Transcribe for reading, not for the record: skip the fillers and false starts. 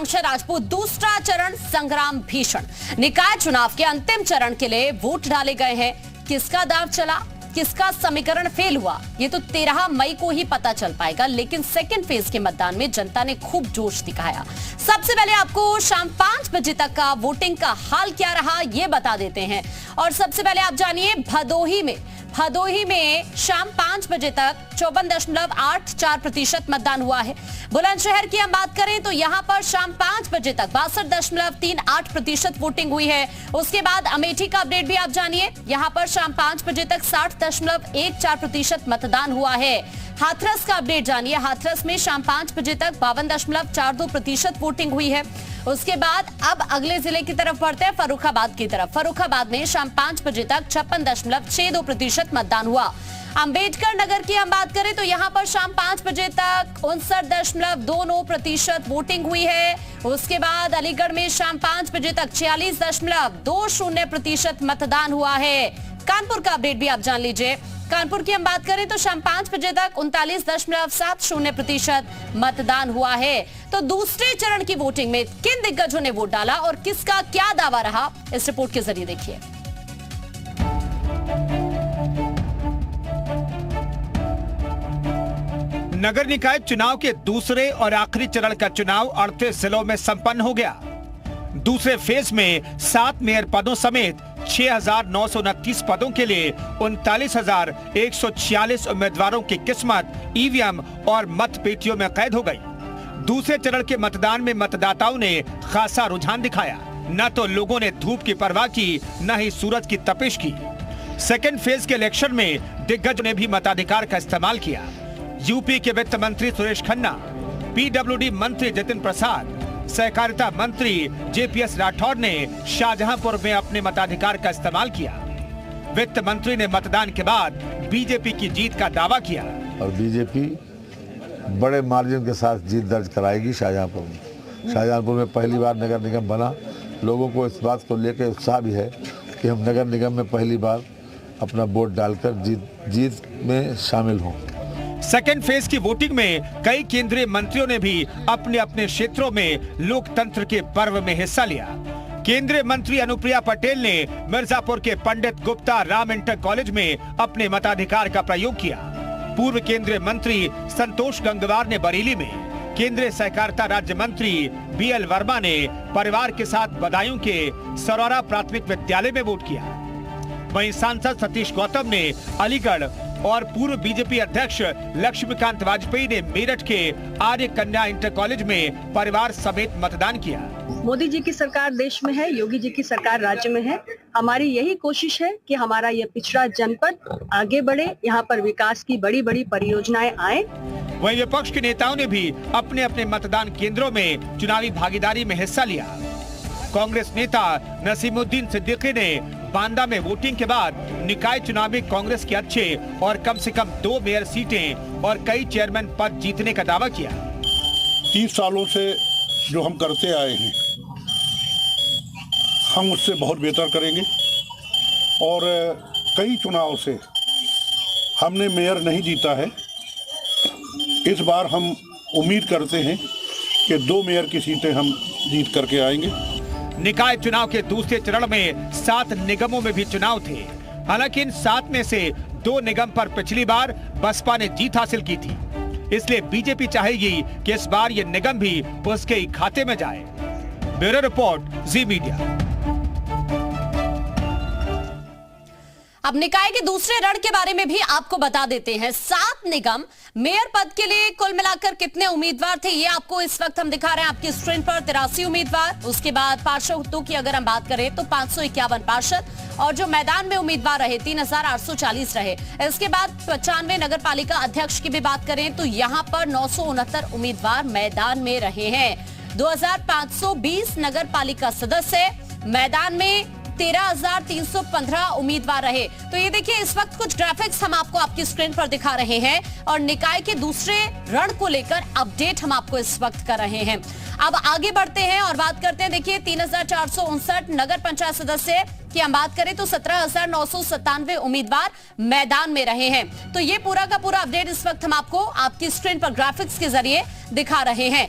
मोर्चा राजपूत दूसरा चरण संग्राम भीषण। निकाय चुनाव के अंतिम चरण के लिए वोट डाले गए हैं। किसका दांव चला, किसका समीकरण फेल हुआ, ये तो 13 मई को ही पता चल पाएगा। लेकिन सेकेंड फेज के मतदान में जनता ने खूब जोश दिखाया। सबसे पहले आपको शाम 5 बजे तक का वोटिंग का हाल क्या रहा, ये बता देते हैं। और सबसे पहले आप जानिए भदोही में शाम 5 बजे तक 54.84% मतदान हुआ है। बुलंदशहर की हम बात करें तो यहां पर शाम 5 बजे तक 62.38% वोटिंग हुई है। उसके बाद अमेठी का अपडेट भी आप जानिए, यहां पर शाम 5 बजे तक 60.14% मतदान हुआ है। हाथरस का अपडेट जानिए, हाथरस में शाम 5 बजे तक 52.42% वोटिंग हुई है। उसके बाद अब अगले जिले की तरफ बढ़ते हैं, फर्रुखाबाद की तरफ। फर्रुखाबाद में शाम 5 बजे तक 56.62% मतदान हुआ। अंबेडकर नगर की हम बात करें तो यहां पर शाम 5 बजे तक 59.29% वोटिंग हुई है। उसके बाद अलीगढ़ में शाम 5 बजे तक 46.20% मतदान हुआ है। कानपुर का अपडेट भी आप जान लीजिए, कानपुर की हम बात करें तो शाम 5 बजे तक 39.70% मतदान हुआ है। तो दूसरे चरण की वोटिंग में किन दिग्गजों ने वोट डाला और किसका क्या दावा रहा, इस रिपोर्ट के जरिए देखिए। नगर निकाय चुनाव के दूसरे और आखिरी चरण का चुनाव 38 जिलों में संपन्न हो गया। दूसरे फेज में 7 मेयर पदों समेत 6,929 पदों के लिए 39,146 उम्मीदवारों की किस्मत ईवीएम और मतपेटियों में कैद हो गई। दूसरे चरण के मतदान में मतदाताओं ने खासा रुझान दिखाया। न तो लोगों ने धूप की परवाह की, न ही सूरज की तपिश की। सेकेंड फेज के इलेक्शन में दिग्गजों ने भी मताधिकार का इस्तेमाल किया। यूपी के वित्त मंत्री सुरेश खन्ना, पीडब्ल्यूडी मंत्री जितिन प्रसाद, सहकारिता मंत्री जेपीएस राठौर ने शाहजहांपुर में अपने मताधिकार का इस्तेमाल किया। वित्त मंत्री ने मतदान के बाद बीजेपी की जीत का दावा किया। और बीजेपी बड़े मार्जिन के साथ जीत दर्ज कराएगी शाहजहांपुर में। शाहजहांपुर में पहली बार नगर निगम बना। लोगों को इस बात को लेकर उत्साह भी है कि हम नगर निगम में पहली बार अपना वोट डालकर जीत में शामिल हों। सेकेंड फेज की वोटिंग में कई केंद्रीय मंत्रियों ने भी अपने अपने क्षेत्रों में लोकतंत्र के पर्व में हिस्सा लिया। केंद्रीय मंत्री अनुप्रिया पटेल ने मिर्जापुर के पंडित गुप्ता राम इंटर कॉलेज में अपने मताधिकार का प्रयोग किया। पूर्व केंद्रीय मंत्री संतोष गंगवार ने बरेली में, केंद्रीय सहकारिता राज्य मंत्री बीएल वर्मा ने परिवार के साथ बदायूं के सरोरा प्राथमिक विद्यालय में वोट किया। वहीं सांसद सतीश गौतम ने अलीगढ़ और पूर्व बीजेपी अध्यक्ष लक्ष्मीकांत वाजपेयी ने मेरठ के आर्य कन्या इंटर कॉलेज में परिवार समेत मतदान किया। मोदी जी की सरकार देश में है, योगी जी की सरकार राज्य में है। हमारी यही कोशिश है कि हमारा यह पिछड़ा जनपद आगे बढ़े, यहाँ पर विकास की बड़ी बड़ी परियोजनाएं आए। वहीं विपक्ष के नेताओं ने भी अपने अपने मतदान केंद्रों में चुनावी भागीदारी में हिस्सा लिया। कांग्रेस नेता नसीमुद्दीन सिद्दीकी ने बांदा में वोटिंग के बाद निकाय चुनाव में कांग्रेस के अच्छे और कम से कम 2 मेयर सीटें और कई चेयरमैन पद जीतने का दावा किया। 30 सालों से जो हम करते आए हैं, हम उससे बहुत बेहतर करेंगे। और कई चुनाव से हमने मेयर नहीं जीता है। इस बार हम उम्मीद करते हैं कि 2 मेयर की सीटें हम जीत करके आएंगे। निकाय चुनाव के दूसरे चरण में 7 निगमों में भी चुनाव थे। हालांकि इन 7 में से 2 निगम पर पिछली बार बसपा ने जीत हासिल की थी। इसलिए बीजेपी चाहेगी कि इस बार ये निगम भी उसके ही खाते में जाए। ब्यूरो रिपोर्ट, जी मीडिया। अब निकाय के दूसरे रण के बारे में भी आपको बता देते हैं। 7 निगम, मेयर पद के लिए कुल मिलाकर कितने उम्मीदवार थे, ये आपको इस वक्त हम दिखा रहे हैं आपकी स्क्रीन पर। 83 उम्मीदवार। उसके बाद पार्षदों की अगर हम बात करें तो 551 पार्षद, और जो मैदान में उम्मीदवार रहे 3840 रहे। इसके बाद 95 नगर पालिका अध्यक्ष की भी बात करें तो यहाँ पर 969 उम्मीदवार मैदान में रहे हैं। 2520 नगर पालिका सदस्य, मैदान में 13,315 उम्मीदवार रहे। तो ये देखिए, इस वक्त कुछ ग्राफिक्स हम आपको आपकी स्क्रीन पर दिखा रहे हैं और निकाय के दूसरे रण को लेकर अपडेट हम आपको इस वक्त कर रहे हैं। अब आगे बढ़ते हैं और बात करते हैं। देखिए, 3,459 नगर पंचायत सदस्य की हम बात करें तो 17,997 उम्मीदवार मैदान में रहे हैं। तो ये पूरा का पूरा अपडेट इस वक्त हम आपको आपकी स्क्रीन पर ग्राफिक्स के जरिए दिखा रहे हैं।